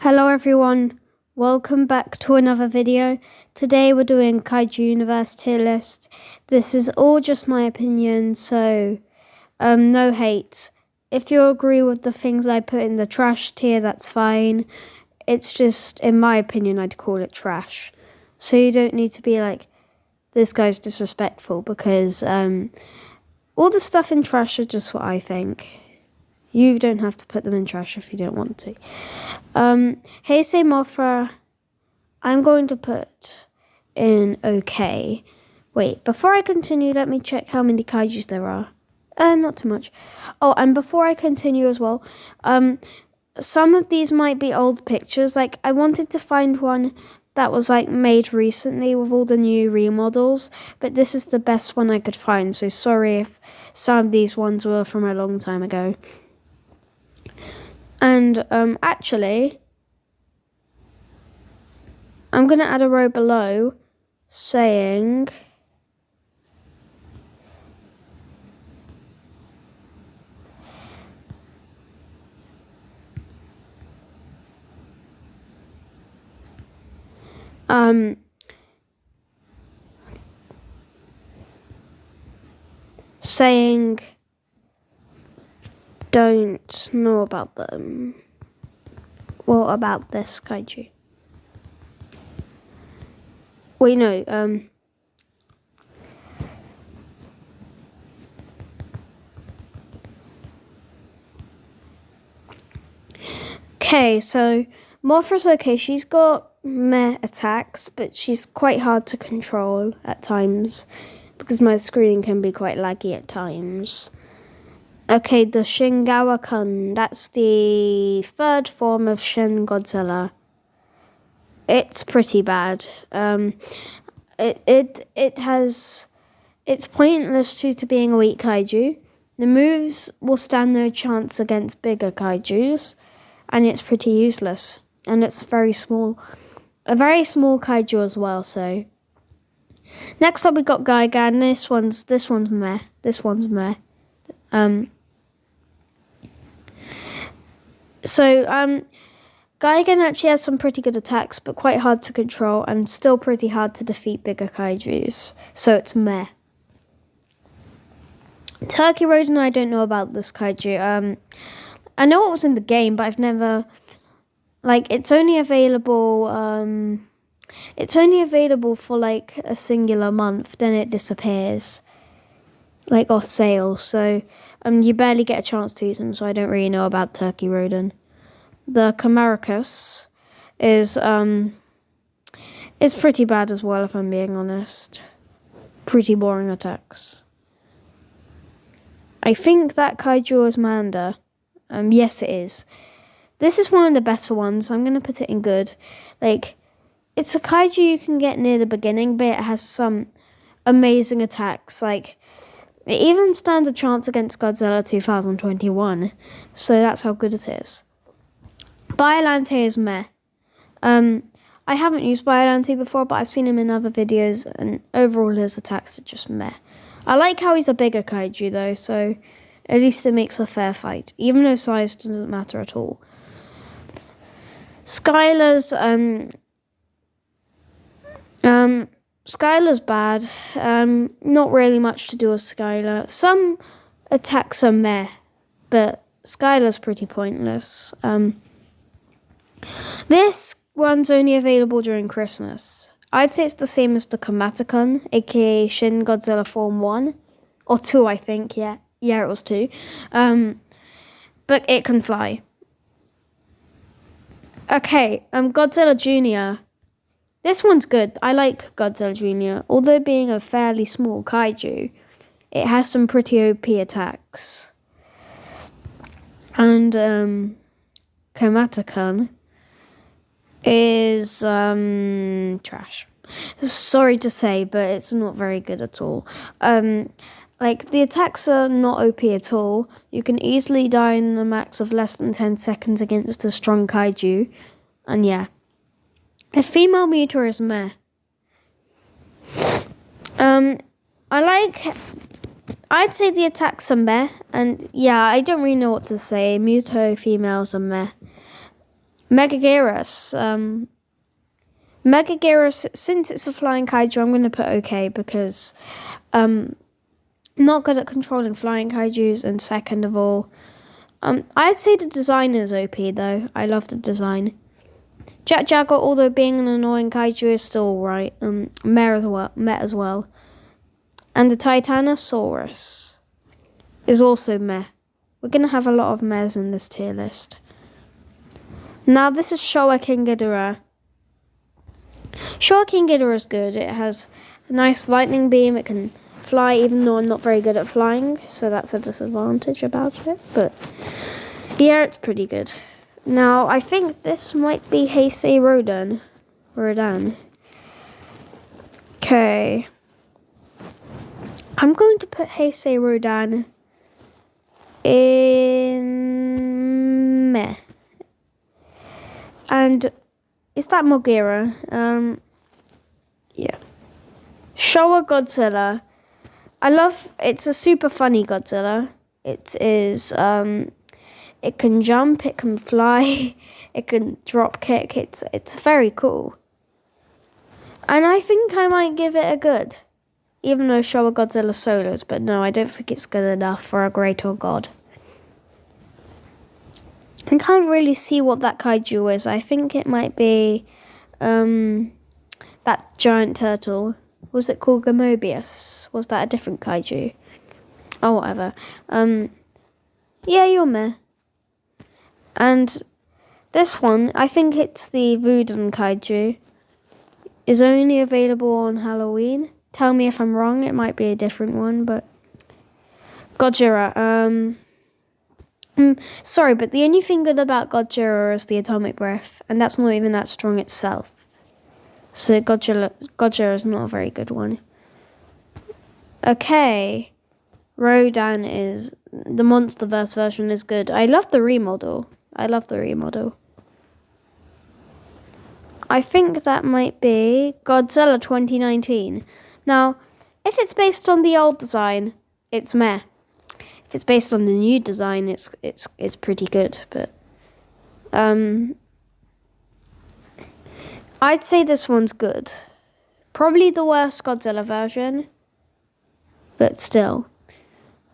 Hello everyone, welcome back to another video. Today we're doing Kaiju Universe tier list. This is all just my opinion, so no hate. If you agree with the things I put in the trash tier, that's fine. It's just, in my opinion, I'd call it trash. So you don't need to be like, this guy's disrespectful, because all the stuff in trash is just what I think. You don't have to put them in trash if you don't want to. Heisei Mothra, I'm going to put in okay. Wait, before I continue, let me check how many kaijus there are. Not too much. Oh, and before I continue as well, some of these might be old pictures. Like, I wanted to find one that was like made recently with all the new remodels, but this is the best one I could find. So sorry if some of these ones were from a long time ago. And actually, I'm going to add a row below saying saying don't know about them. Well, about this kaiju. Wait, no, okay, so Mothra's okay. She's got meh attacks, but she's quite hard to control at times because my screen can be quite laggy at times. Okay, the Shingawa-kun, that's the third form of Shin Godzilla. It's pretty bad. It's pointless due to being a weak kaiju. The moves will stand no chance against bigger kaijus, and it's pretty useless. And it's very small. A very small kaiju as well, so. Next up we got Gigan. This one's meh. This one's meh. Gigan actually has some pretty good attacks, but quite hard to control, and still pretty hard to defeat bigger kaijus. So it's meh. Turkey Rodan, I don't know about this kaiju. I know it was in the game, but I've never... Like, it's only available for, like, a singular month, then it disappears. Like, off sale, so... you barely get a chance to use them, so I don't really know about Turkey Rodan. The Camaricus is pretty bad as well, if I'm being honest. Pretty boring attacks. I think that kaiju is Manda. Yes, it is. This is one of the better ones. I'm going to put it in good. Like, it's a kaiju you can get near the beginning, but it has some amazing attacks. Like, it even stands a chance against Godzilla 2021. So that's how good it is. Biollante is meh. I haven't used Biollante before, but I've seen him in other videos, and overall his attacks are just meh. I like how he's a bigger kaiju though, so at least it makes a fair fight, even though size doesn't matter at all. Skylar's Skylar's bad. Not really much to do with Skylar. Some attacks are meh, but Skylar's pretty pointless. This one's only available during Christmas. I'd say it's the same as the Kamatacon, aka Shin Godzilla Form 1. Or 2, I think, yeah. Yeah, it was 2. But it can fly. Okay, Godzilla Jr. This one's good. I like Godzilla Jr. Although being a fairly small kaiju, it has some pretty OP attacks. And, Kamatacon is trash. Sorry to say, but it's not very good at all. Like, the attacks are not OP at all. You can easily die in a max of less than 10 seconds against a strong kaiju. And yeah. A female Muta is meh. I'd say the attacks are meh. And yeah, I don't really know what to say. Muto females are meh. Megaguirus. Megaguirus, since it's a flying kaiju, I'm going to put okay because I'm not good at controlling flying kaijus, and second of all, I'd say the design is OP though. I love the design. Jet Jaguar, although being an annoying kaiju, is still alright. Met as well. And the Titanosaurus is also meh. We're going to have a lot of mehs in this tier list. Now this is Showa King Ghidorah. Showa King Ghidorah is good. It has a nice lightning beam. It can fly, even though I'm not very good at flying, so that's a disadvantage about it. But yeah, it's pretty good. Now I think this might be Heisei Rodan. Okay. I'm going to put Heisei Rodan in meh. And is that Mogira? Yeah. Showa Godzilla. It's a super funny Godzilla. It is, it can jump, it can fly, it can drop kick. It's very cool. And I think I might give it a good. Even though Showa Godzilla solos, but no, I don't think it's good enough for a great or god. I can't really see what that kaiju is. I think it might be that giant turtle. Was it called Gamobius? Was that a different kaiju? Oh, whatever. Yeah, you're meh. And this one, I think it's the Voodoo kaiju. Is only available on Halloween. Tell me if I'm wrong. It might be a different one, but Gojira. Sorry, but the only thing good about Gojira is the atomic breath, and that's not even that strong itself. So Gojira is not a very good one. Okay, Rodan is the MonsterVerse version is good. I love the remodel. I think that might be Godzilla 2019. Now, if it's based on the old design, it's meh. If it's based on the new design, it's pretty good. But I'd say this one's good. Probably the worst Godzilla version, but still.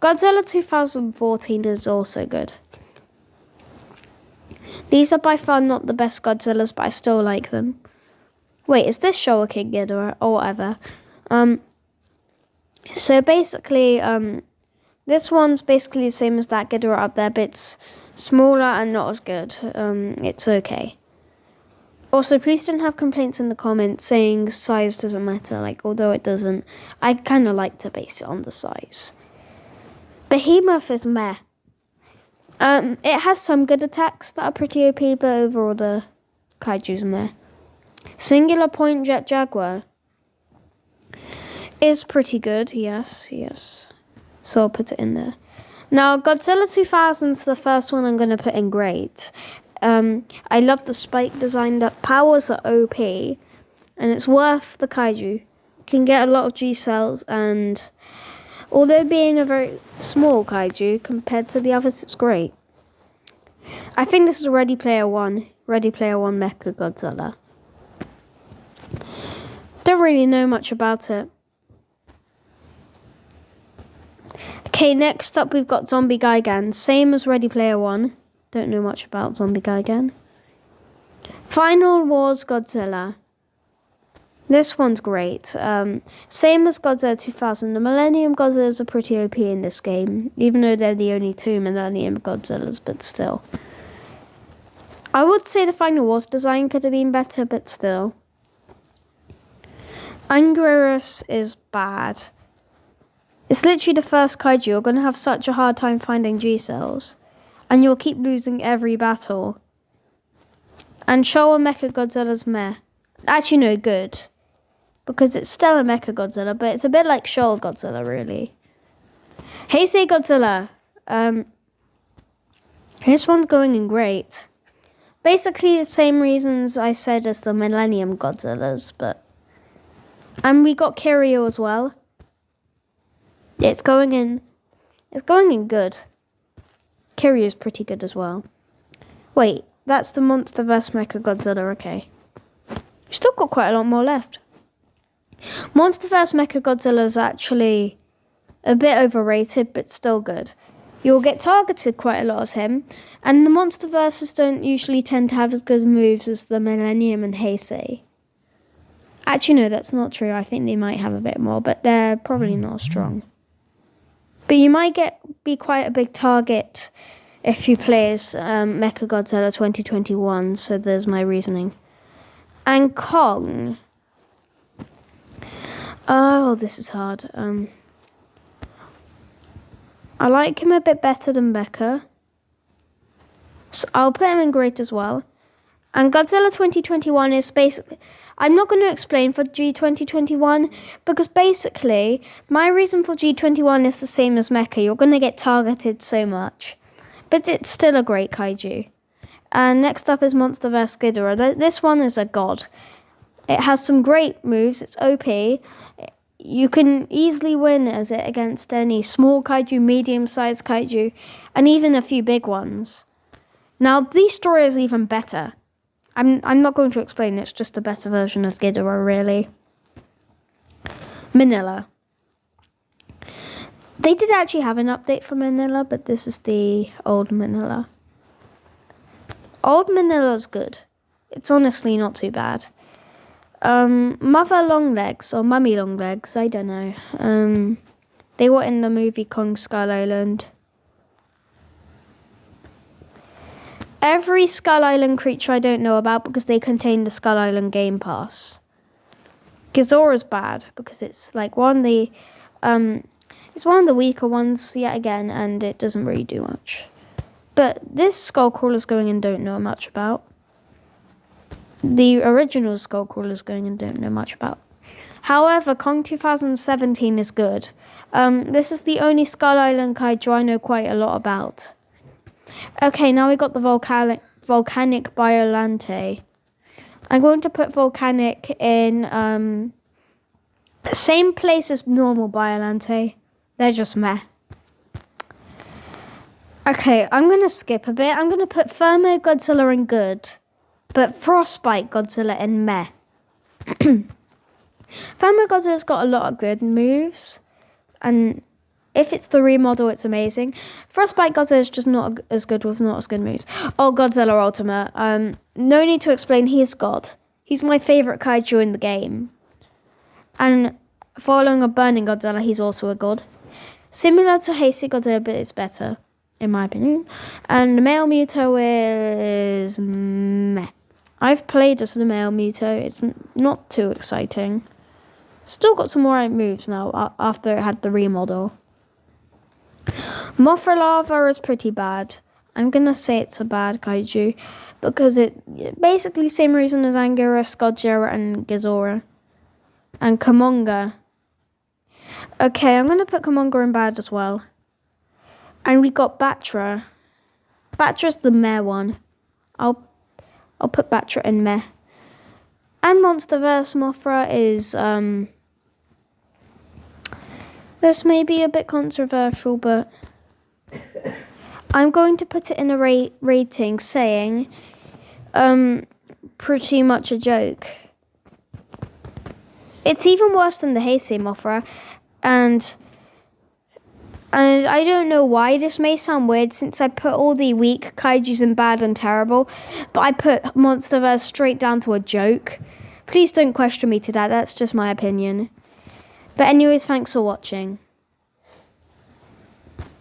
Godzilla 2014 is also good. These are by far not the best Godzillas, but I still like them. Wait, is this Showa King Ghidorah or whatever? So basically, this one's basically the same as that Ghidorah up there, but it's smaller and not as good. It's okay. Also, please don't have complaints in the comments saying size doesn't matter, although it doesn't. I kind of like to base it on the size. Behemoth is meh. It has some good attacks that are pretty OP, but overall the kaiju's meh. Singular Point Jet Jaguar is pretty good, yes. So I'll put it in there. Now, Godzilla 2000's the first one I'm going to put in great. I love the spike design. The powers are OP, and it's worth the kaiju. You can get a lot of G cells, and although being a very small kaiju compared to the others, it's great. I think this is Ready Player One Mecha Godzilla. Don't really know much about it. Okay, next up we've got Zombie Gigan. Same as Ready Player One. Don't know much about Zombie Gigan. Final Wars Godzilla. This one's great. Same as Godzilla 2000. The Millennium Godzillas are pretty OP in this game, even though they're the only two Millennium Godzillas, but still. I would say the Final Wars design could have been better, but still. Anguirus is bad. It's literally the first kaiju. You're going to have such a hard time finding G-cells. And you'll keep losing every battle. And Showa Mechagodzilla's meh. Actually, no, good. Because it's still a Mechagodzilla, but it's a bit like Showa Godzilla, really. Heisei Godzilla. This one's going in great. Basically the same reasons I said as the Millennium Godzillas, but... And we got Kiryu as well. It's going in good. Kiryu's pretty good as well. Wait, That's the MonsterVerse Mechagodzilla, okay. We've still got quite a lot more left. MonsterVerse Mechagodzilla is actually a bit overrated, but still good. You'll get targeted quite a lot as him, and the MonsterVerses don't usually tend to have as good moves as the Millennium and Heisei. Actually, no, that's not true. I think they might have a bit more, but they're probably not as strong. But you might be quite a big target if you play as Mechagodzilla 2021, so there's my reasoning. And Kong. Oh, this is hard. I like him a bit better than Mecha. So I'll put him in great as well. And Godzilla 2021 is basically... I'm not going to explain for G2021 because basically my reason for G21 is the same as Mecha. You're going to get targeted so much. But it's still a great kaiju. And next up is MonsterVerse Ghidorah. This one is a god. It has some great moves. It's OP. You can easily win as it against any small kaiju, medium-sized kaiju, and even a few big ones. Now, this story is even better. I'm not going to explain. It's just a better version of Ghidorah, really. Manila. They did actually have an update for Manila, but this is the old Manila. Old Manila's good. It's honestly not too bad. Mother Longlegs or Mummy Longlegs, I don't know. They were in the movie Kong Skull Island. Every Skull Island creature I don't know about because they contain the Skull Island Game Pass. Ghidorah's bad because it's like it's one of the weaker ones yet again, and it doesn't really do much. But this Skullcrawler's going and don't know much about. The original Skullcrawler's going and don't know much about. However, Kong 2017 is good. This is the only Skull Island kaiju I know quite a lot about. Okay, now we got the volcanic Biolante. I'm going to put volcanic in same place as normal Biolante. They're just meh. Okay, I'm going to skip a bit. I'm going to put Thermo Godzilla in good, but Frostbite Godzilla in meh. Thermo Godzilla's got a lot of good moves, and if it's the remodel, it's amazing. Frostbite Godzilla is just not as good with not as good moves. Oh, Godzilla Ultimate. No need to explain, he's God. He's my favourite kaiju in the game. And following a Burning Godzilla, he's also a god. Similar to Heisei Godzilla, but it's better, in my opinion. And the male Muto is meh. I've played as the male Muto. It's not too exciting. Still got some more moves now after it had the remodel. Mothra Lava is pretty bad. I'm going to say it's a bad kaiju because it basically same reason as Anguirus, Godzilla, and Ghidorah. And Kumonga. Okay, I'm going to put Kumonga in bad as well. And we got Batra. Batra's the meh one. I'll put Batra in meh. And MonsterVerse Mothra is this may be a bit controversial, but I'm going to put it in a rating saying pretty much a joke. It's even worse than the Heisei Mothra, and I don't know why this may sound weird since I put all the weak kaijus in bad and terrible, but I put MonsterVerse straight down to a joke. Please don't question me to that, that's just my opinion. But anyways, thanks for watching.